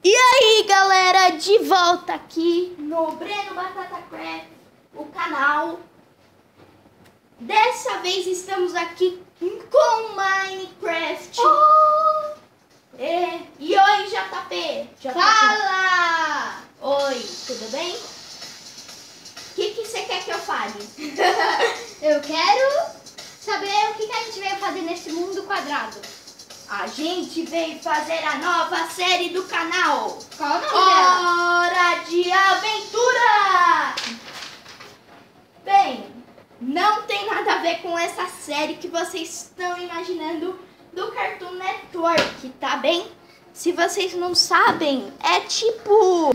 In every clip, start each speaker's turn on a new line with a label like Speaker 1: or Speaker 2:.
Speaker 1: E aí, galera, de volta aqui no Breno Batata Craft, o canal. Dessa vez estamos aqui com Minecraft. E oi, JP.
Speaker 2: Fala!
Speaker 1: Oi, tudo bem? O que você quer que eu fale?
Speaker 2: Eu quero saber o que a gente veio fazer nesse mundo quadrado.
Speaker 1: A gente veio fazer a nova série do canal.
Speaker 2: Qual o nome dela?
Speaker 1: Hora de Aventura! Bem, não tem nada a ver com essa série que vocês estão imaginando do Cartoon Network, tá bem? Se vocês não sabem, é tipo...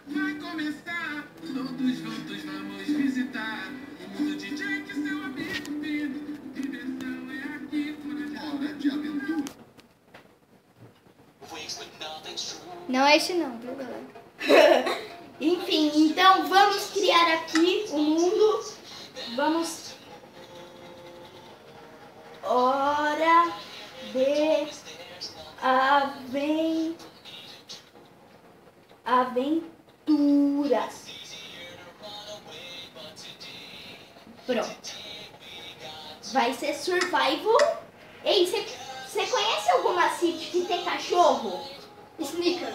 Speaker 3: Vai começar, todos juntos vamos visitar o mundo de Jake, seu amigo Pino. Diversão é aqui, Hora de Aventura.
Speaker 2: Não é esse não, viu, galera?
Speaker 1: Enfim, então vamos criar aqui o mundo. Vamos... Hora de aventura. Pronto. Vai ser survival. Ei, você conhece alguma sítio que tem cachorro?
Speaker 2: Sneaker.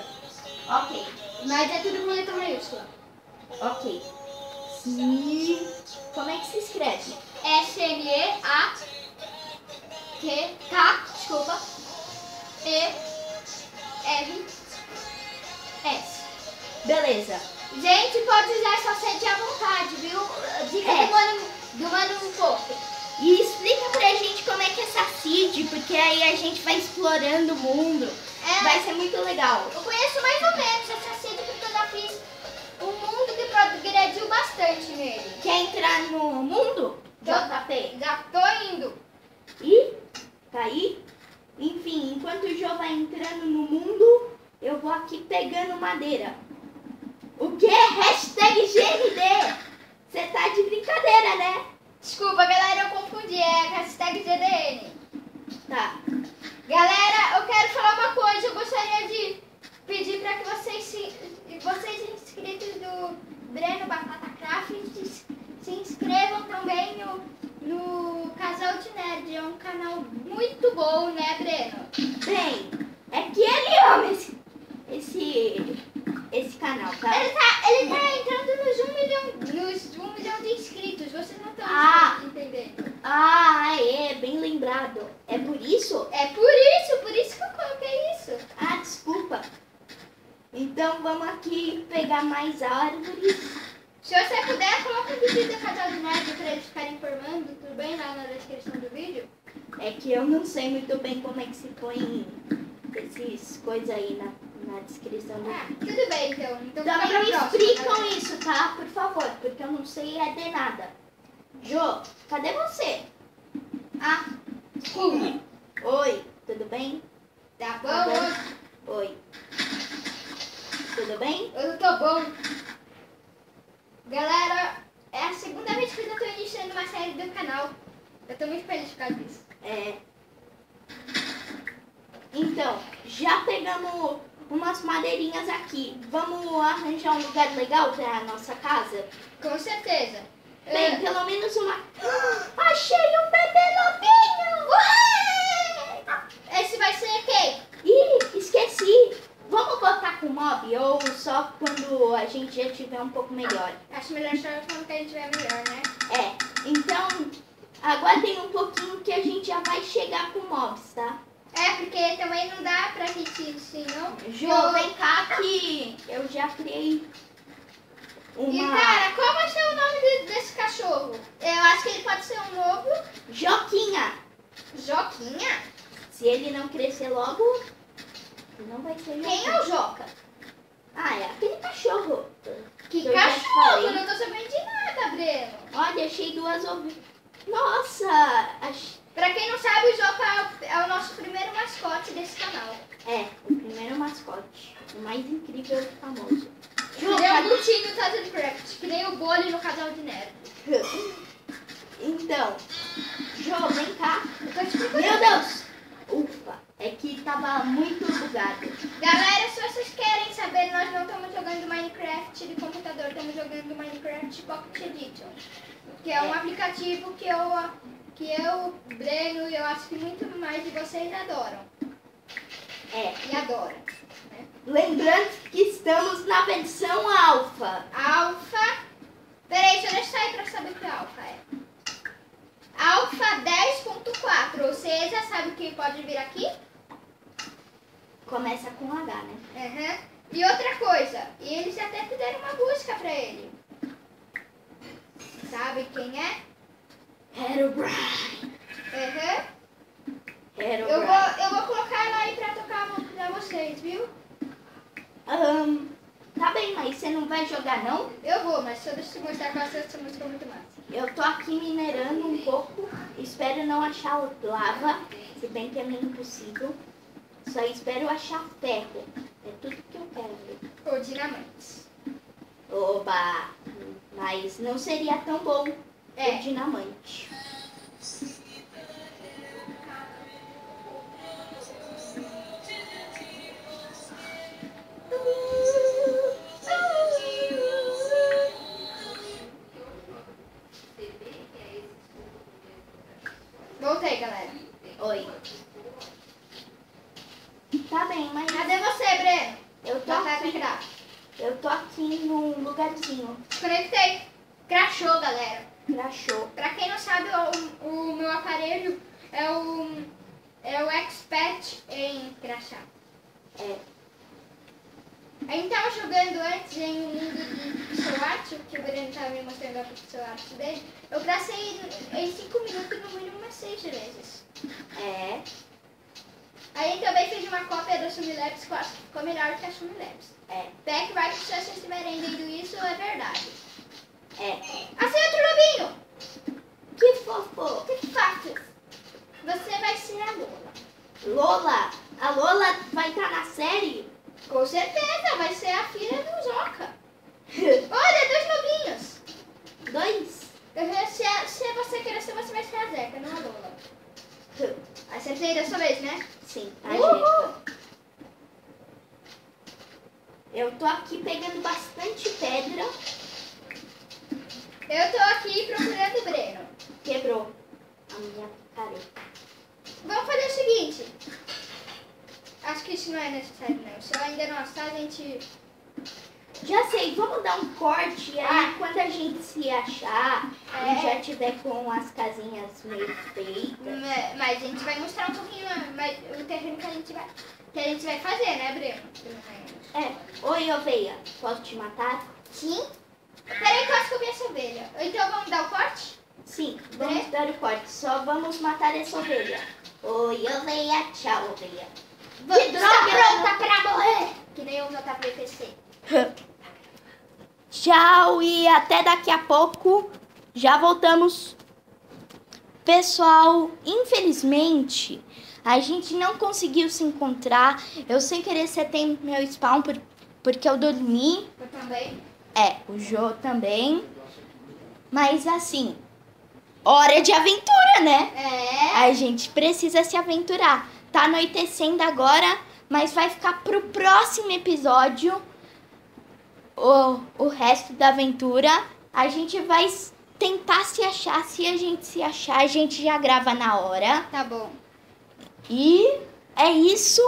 Speaker 1: Ok,
Speaker 2: Mas é tudo com letra maiúscula.
Speaker 1: ok. Como é que se escreve?
Speaker 2: S-N-E-A-K, desculpa, E-R-S.
Speaker 1: Beleza.
Speaker 2: Gente, pode usar essa sede à vontade, viu? Dica do Mano Fofo.
Speaker 1: E explica pra gente como é que é essa seed, porque aí a gente vai explorando o mundo. Vai ser muito legal.
Speaker 2: Eu conheço mais ou menos essa sede porque eu já fiz um mundo que progrediu bastante nele.
Speaker 1: Quer entrar no mundo? JP.
Speaker 2: Já tô indo.
Speaker 1: Ih, tá aí? Enfim, enquanto o Jô vai entrando no mundo, eu vou aqui pegando madeira. O quê? Hashtag GND. Você tá de brincadeira, né?
Speaker 2: Desculpa, galera, eu confundi. É hashtag GDN.
Speaker 1: Tá.
Speaker 2: Galera, eu quero falar uma coisa. Eu gostaria de pedir para que vocês inscritos do Breno Batata Craft se inscrevam também no Casal de Nerd. É um canal muito bom, né, Breno?
Speaker 1: Bem, é que ele ama esse canal, tá?
Speaker 2: Ele tá entrando nos 1 milhão de inscritos. Vocês não estão entendendo.
Speaker 1: Ah, é, bem lembrado. É por isso?
Speaker 2: É por isso que eu coloquei isso.
Speaker 1: Ah, desculpa. Então vamos aqui pegar mais árvores.
Speaker 2: Se você puder, coloca o vídeo do Casal de Nerd para eles ficarem informando, tudo bem, lá na descrição do vídeo.
Speaker 1: É que eu não sei muito bem como é que se põe esses coisas aí na descrição do vídeo.
Speaker 2: Tudo bem, então.
Speaker 1: Também me
Speaker 2: próxima,
Speaker 1: explicam
Speaker 2: galera.
Speaker 1: isso, tá? Por favor, porque eu não sei é de nada. Jô, cadê você?
Speaker 2: Ah, desculpa.
Speaker 1: Oi, tudo bem?
Speaker 2: Tá
Speaker 1: Tá
Speaker 2: bom?
Speaker 1: bom? Oi. Tudo bem?
Speaker 2: Eu tô bom. Galera, é a segunda vez que eu tô iniciando uma série do canal. Eu tô muito feliz por causa disso.
Speaker 1: É. Então, já pegamos umas madeirinhas aqui. Vamos arranjar um lugar legal pra nossa casa?
Speaker 2: Com certeza.
Speaker 1: Bem, pelo menos uma... Achei um bebê lobinho! Ué!
Speaker 2: Esse vai ser quem?
Speaker 1: Ih, esqueci. Vamos botar com mob ou só quando a gente já tiver um pouco melhor?
Speaker 2: Acho melhor só quando que a gente tiver melhor, né?
Speaker 1: É, então aguardem um pouquinho que a gente já vai chegar com mobs, tá?
Speaker 2: É, porque também não dá pra gente assim, não.
Speaker 1: Jô, vem cá que eu já criei
Speaker 2: E
Speaker 1: uma...
Speaker 2: cara, qual vai ser o nome desse cachorro? Eu acho que ele pode ser um novo
Speaker 1: Joquinha.
Speaker 2: Joquinha.
Speaker 1: Se ele não crescer logo, não vai ser Joquinha.
Speaker 2: Quem é o Joca?
Speaker 1: Ah, é aquele cachorro.
Speaker 2: Que
Speaker 1: eu já te
Speaker 2: cachorro?
Speaker 1: falei.
Speaker 2: Eu não tô sabendo de nada, Breno.
Speaker 1: Olha, achei duas ovelhas. Nossa,
Speaker 2: Pra quem não sabe, o Joca é o nosso primeiro mascote desse canal.
Speaker 1: é, o primeiro mascote. O mais incrível e famoso.
Speaker 2: Que nem o Gutinho no Casal de Craft, que nem o Bole no Casal de Nerd.
Speaker 1: Então, Jô, vem cá.
Speaker 2: Eu tô te explicando.
Speaker 1: Meu Deus! Ufa, é que tá tava muito bugado.
Speaker 2: Galera, se vocês querem saber, nós não estamos jogando Minecraft de computador, estamos jogando Minecraft Pocket Edition. Que é um aplicativo que eu, Breno e eu acho que muito mais de vocês adoram. E adoram. Né?
Speaker 1: Lembrando que estamos na versão alfa.
Speaker 2: Alpha. Peraí, deixa eu sair pra saber o que alfa é. Alpha 10.4, ou seja, sabe o que pode vir aqui?
Speaker 1: Começa com H, né?
Speaker 2: Uhum. E outra coisa, e eles até fizeram uma busca pra ele. Sabe quem é?
Speaker 1: Herobrine.
Speaker 2: Uhum.
Speaker 1: Herobrine.
Speaker 2: Eu vou colocar ela aí pra tocar pra vocês, viu?
Speaker 1: Tá bem, mas você não vai jogar, não?
Speaker 2: Eu vou, mas só deixa eu mostrar qual essa música muito massa.
Speaker 1: Eu tô aqui minerando um pouco. Espero não achar lava, se bem que é meio impossível. Só espero achar ferro. É tudo que eu quero ver.
Speaker 2: Ou dinamite.
Speaker 1: Oba! Mas não seria tão bom o dinamite.
Speaker 2: Voltei, galera.
Speaker 1: Oi. Tá bem, mas
Speaker 2: Cadê você, Breno?
Speaker 1: eu tô aqui num lugarzinho.
Speaker 2: Conectei. Crashou, galera.
Speaker 1: Crashou.
Speaker 2: Pra quem não sabe, o meu aparelho é o expert em crachar. A gente tava jogando antes em um mundo de pixel art, que o Breno tava me mostrando a pixel art dele. Eu crachei em 5 minutos no mínimo umas 6 vezes. Aí também fiz uma cópia da Sumilabs que eu acho que ficou melhor que a Sumilabs. Back right, se vocês estiverem vendo isso, é verdade. Assim, outro lobinho!
Speaker 1: Que fofo.
Speaker 2: Que fácil! Você vai ser a Lola.
Speaker 1: Lola? A Lola vai estar na série?
Speaker 2: Com certeza, vai ser a filha do Joca. Olha, 2 lobinhos.
Speaker 1: 2?
Speaker 2: Se você crescer, você vai ser a Zeca, não a Lola. Acertei dessa vez, né?
Speaker 1: Sim, a Jeca. Eu tô aqui pegando bastante pedra.
Speaker 2: Eu tô aqui procurando o Breno.
Speaker 1: Quebrou a minha picareta.
Speaker 2: Vamos fazer o seguinte. Acho que isso não é necessário, não. Se eu ainda não assar, a gente...
Speaker 1: Já sei, vamos dar um corte aí quando a gente se achar e já tiver com as casinhas meio feitas.
Speaker 2: Mas a gente vai mostrar um pouquinho mais o terreno que a gente vai fazer, né, Breno?
Speaker 1: Oi, ovelha. Posso te matar?
Speaker 2: Sim. Peraí que eu acho que eu vi essa ovelha. Então vamos dar o corte?
Speaker 1: Sim, vamos dar o corte. Só vamos matar essa ovelha. Oi, ovelha. Tchau, ovelha.
Speaker 2: Que
Speaker 1: droga!
Speaker 2: Pronta pra morrer! Que nem o JPPC.
Speaker 1: Tchau e até daqui a pouco. Já voltamos. Pessoal, infelizmente, a gente não conseguiu se encontrar. Eu sem querer setei meu spawn porque eu dormi.
Speaker 2: Eu também.
Speaker 1: O Jô também. Mas assim, hora de aventura, né? A gente precisa se aventurar. Tá anoitecendo agora, mas vai ficar pro próximo episódio o resto da aventura. A gente vai tentar se achar. Se a gente se achar, a gente já grava na hora.
Speaker 2: Tá bom.
Speaker 1: E é isso.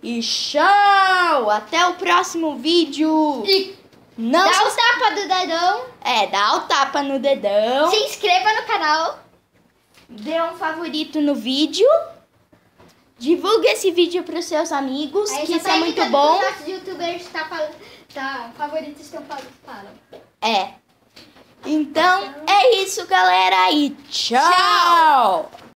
Speaker 1: E tchau! Até o próximo vídeo.
Speaker 2: E
Speaker 1: não
Speaker 2: dá o tapa do dedão.
Speaker 1: dá o tapa no dedão.
Speaker 2: Se inscreva no canal.
Speaker 1: Dê um favorito no vídeo. Divulgue esse vídeo para os seus amigos, que isso é muito bom.
Speaker 2: Os nossos youtubers favoritos estão falando.
Speaker 1: Então, é isso, galera. E tchau.